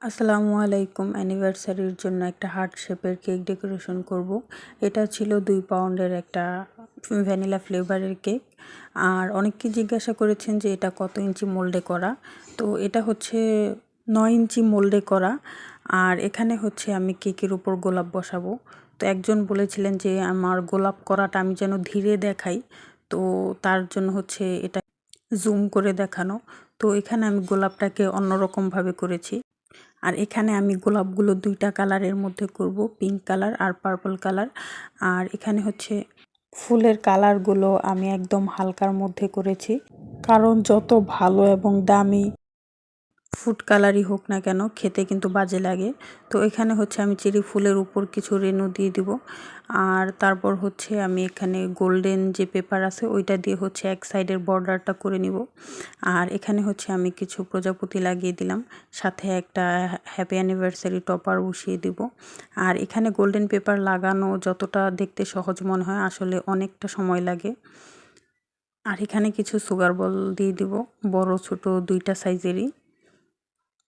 আসসালামু আলাইকুম। অ্যানিভার্সারির জন্য একটা হার্ট শেপের কেক ডেকোরেশন করব। এটা ছিল 2 পাউন্ডের একটা ভ্যানিলা ফ্লেভারের কেক। আর অনেককে জিজ্ঞাসা করেছেন যে এটা কত ইঞ্চি মোল্ডে করা। তো এটা হচ্ছে 9 ইঞ্চি মোল্ডে করা। আর এখানে হচ্ছে আমি কেকের উপর গোলাপ বসাবো। তো একজন বলেছিলেন যে আমার গোলাপ করাটা আমি যেন ধীরে দেখাই। তো তার জন্য হচ্ছে এটা জুম করে দেখানো। তো এখানে আমি গোলাপটাকে অন্যরকমভাবে করেছি। আর এখানে আমি গোলাপগুলো 2টা কালারের মধ্যে করব, পিঙ্ক কালার আর পার্পল কালার। আর এখানে হচ্ছে ফুলের কালারগুলো আমি একদম হালকার মধ্যে করেছি, কারণ যত ভালো এবং দামি ফুড কালারই হোক না কেন খেতে কিন্তু বাজে লাগে। তো এখানে হচ্ছে আমি চেরি ফুলের উপর কিছু রেণু দিয়ে দিব। আর তারপর হচ্ছে আমি এখানে গোল্ডেন যে পেপার আছে ওইটা দিয়ে হচ্ছে এক সাইডের বর্ডারটা করে নিব। আর এখানে হচ্ছে আমি কিছু প্রজাপতি লাগিয়ে দিলাম, সাথে একটা হ্যাপি অ্যানিভার্সারি টপার বসিয়ে দিব। আর এখানে গোল্ডেন পেপার লাগানো যতটা দেখতে সহজ মনে হয়, আসলে অনেকটা সময় লাগে। আর এখানে কিছু সুগার বল দিয়ে দিব, বড় ছোট 2টা সাইজেরই।